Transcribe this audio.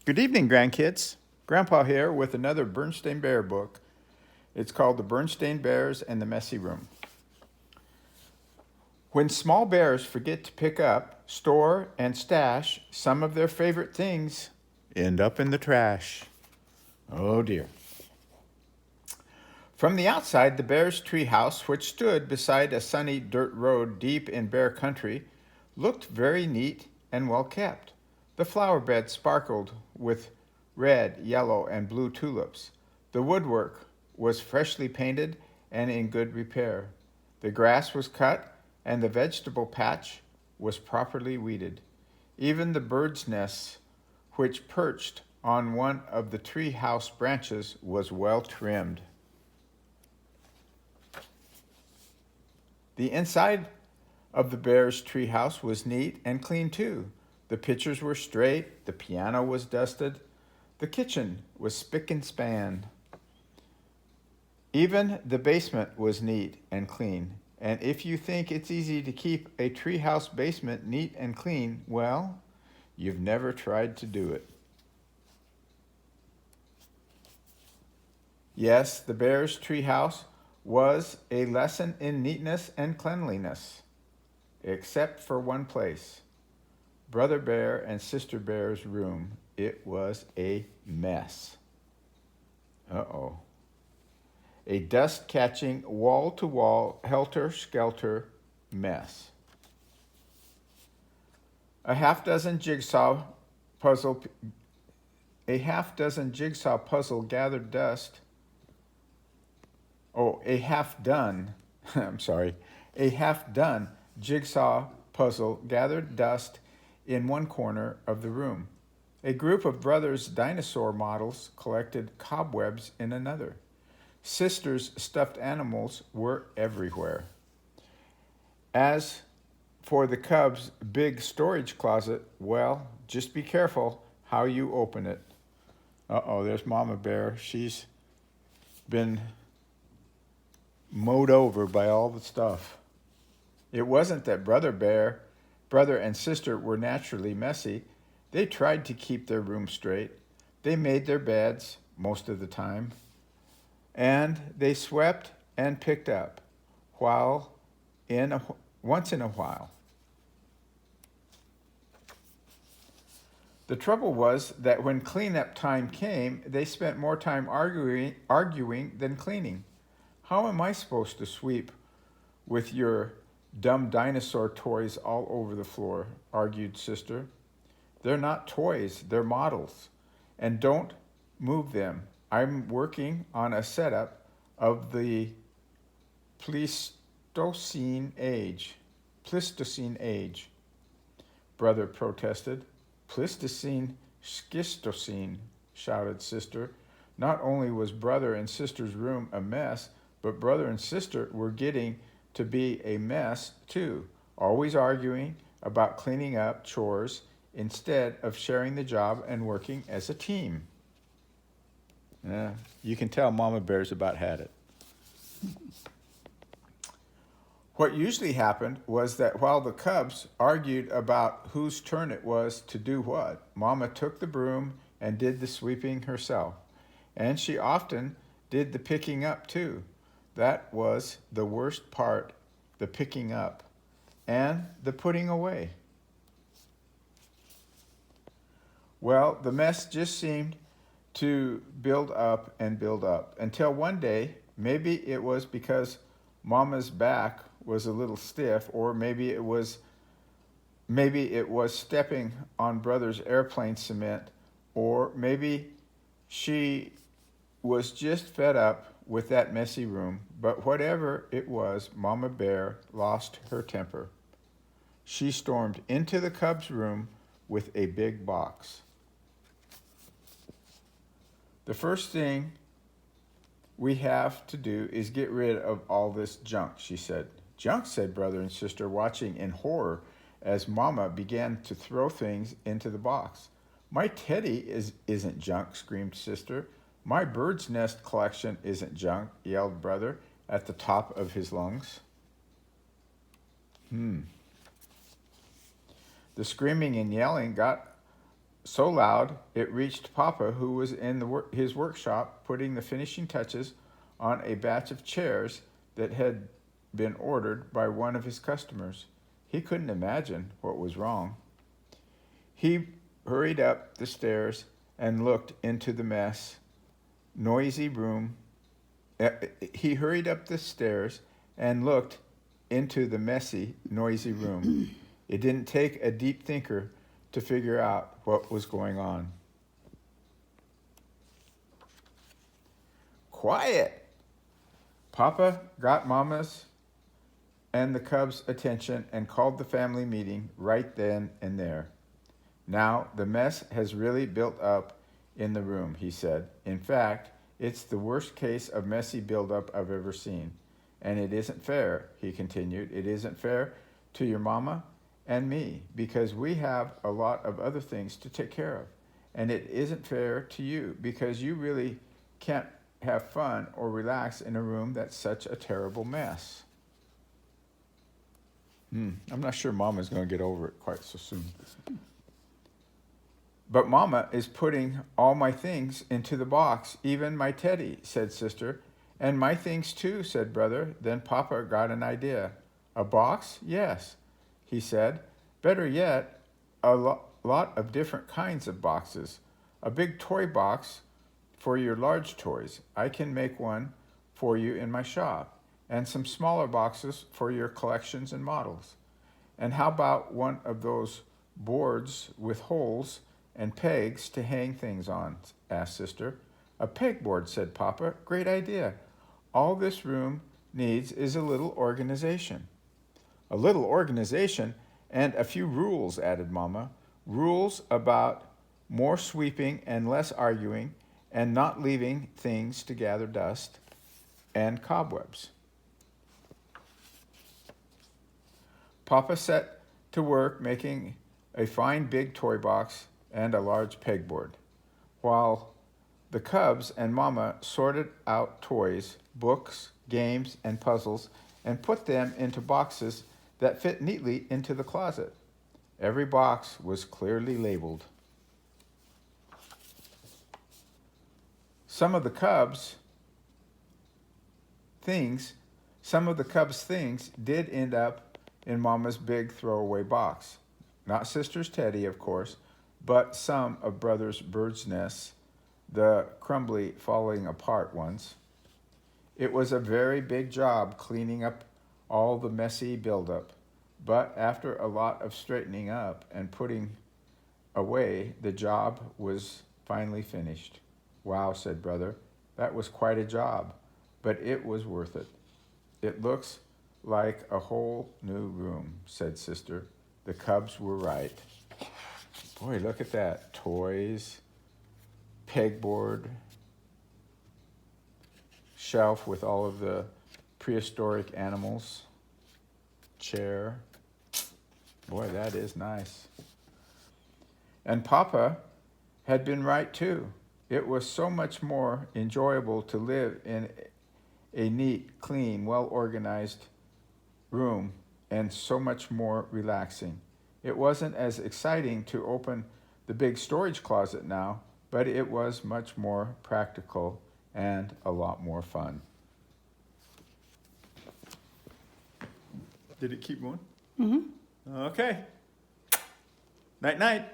Good evening, grandkids. Grandpa here with another Bernstein Bear book. It's called The Bernstein Bears and the Messy Room. When small bears forget to pick up, store, and stash some of their favorite things, end up in the trash. Oh dear. From the outside, the bear's treehouse, which stood beside a sunny dirt road deep in bear country, looked very neat and well kept. The flower bed sparkled with red, yellow, and blue tulips. The woodwork was freshly painted and in good repair. The grass was cut, and the vegetable patch was properly weeded. Even the bird's nest, which perched on one of the tree house branches, was well trimmed. The inside of the bear's treehouse was neat and clean too. The pictures were straight, the piano was dusted, the kitchen was spick and span. Even the basement was neat and clean. And if you think it's easy to keep a treehouse basement neat and clean, well, you've never tried to do it. Yes, the bear's treehouse was a lesson in neatness and cleanliness, except for one place. Brother Bear and Sister Bear's room. It was a mess. Uh-oh. A dust-catching, wall-to-wall, helter-skelter mess. A half dozen jigsaw puzzle gathered dust. Oh, a half done jigsaw puzzle gathered dust in one corner of the room. A group of brothers' dinosaur models collected cobwebs in another. Sisters' stuffed animals were everywhere. As for the cubs' big storage closet, well, just be careful how you open it. Uh-oh, there's Mama Bear. She's been mowed over by all the stuff. It wasn't that brother and sister were naturally messy. They tried to keep their room straight. They made their beds most of the time. And they swept and picked up once in a while. The trouble was that when cleanup time came, they spent more time arguing than cleaning. How am I supposed to sweep with your dumb dinosaur toys all over the floor? Argued Sister. They're not toys, they're models. And don't move them. I'm working on a setup of the Pleistocene age. Brother protested. Pleistocene, schistocene, shouted Sister. Not only was brother and sister's room a mess, but brother and sister were getting to be a mess too, always arguing about cleaning up chores instead of sharing the job and working as a team. You can tell Mama Bear's about had it. What usually happened was that while the cubs argued about whose turn it was to do what, Mama took the broom and did the sweeping herself. And she often did the picking up too. That was the worst part, the picking up and the putting away. Well, the mess just seemed to build up and build up until one day, maybe it was because Mama's back was a little stiff, or maybe it was stepping on Brother's airplane cement, or maybe she was just fed up with that messy room. But whatever it was, Mama Bear lost her temper. She stormed into the cub's room with a big box. The first thing we have to do is get rid of all this junk, she said. Junk, said brother and sister, watching in horror as Mama began to throw things into the box. My teddy isn't junk, screamed sister. My bird's nest collection isn't junk, yelled brother at the top of his lungs. The screaming and yelling got so loud it reached Papa, who was in his workshop putting the finishing touches on a batch of chairs that had been ordered by one of his customers. He couldn't imagine what was wrong. He hurried up the stairs and looked into the noisy room. He hurried up the stairs and looked into the messy, noisy room. It didn't take a deep thinker to figure out what was going on. Quiet! Papa got Mama's and the cubs' attention and called the family meeting right then and there. Now, the mess has really built up in the room, he said. In fact, it's the worst case of messy buildup I've ever seen. And it isn't fair, he continued. It isn't fair to your mama and me because we have a lot of other things to take care of. And it isn't fair to you because you really can't have fun or relax in a room that's such a terrible mess. I'm not sure Mama's going to get over it quite so soon. But Mama is putting all my things into the box, even my teddy, said Sister. And my things too, said Brother. Then Papa got an idea. A box? Yes, he said. Better yet, a lot of different kinds of boxes. A big toy box for your large toys. I can make one for you in my shop. And some smaller boxes for your collections and models. And how about one of those boards with holes and pegs to hang things on, asked Sister. A pegboard, said Papa. Great idea. All this room needs is a little organization. A little organization and a few rules, added Mama. Rules about more sweeping and less arguing and not leaving things to gather dust and cobwebs. Papa set to work making a fine big toy box and a large pegboard, while the cubs and Mama sorted out toys, books, games, and puzzles and put them into boxes that fit neatly into the closet. Every box was clearly labeled. Some of the cubs' things did end up in Mama's big throwaway box. Not Sister's teddy, of course, but some of Brother's bird's nests, the crumbly falling apart ones. It was a very big job cleaning up all the messy buildup, but after a lot of straightening up and putting away, the job was finally finished. Wow, said Brother, that was quite a job, but it was worth it. It looks like a whole new room, said Sister. The cubs were right. Boy, look at that. Toys, pegboard, shelf with all of the prehistoric animals, chair. Boy, that is nice. And Papa had been right too. It was so much more enjoyable to live in a neat, clean, well-organized room and so much more relaxing. It wasn't as exciting to open the big storage closet now, but it was much more practical and a lot more fun. Did it keep going? Mm-hmm. Okay. Night-night.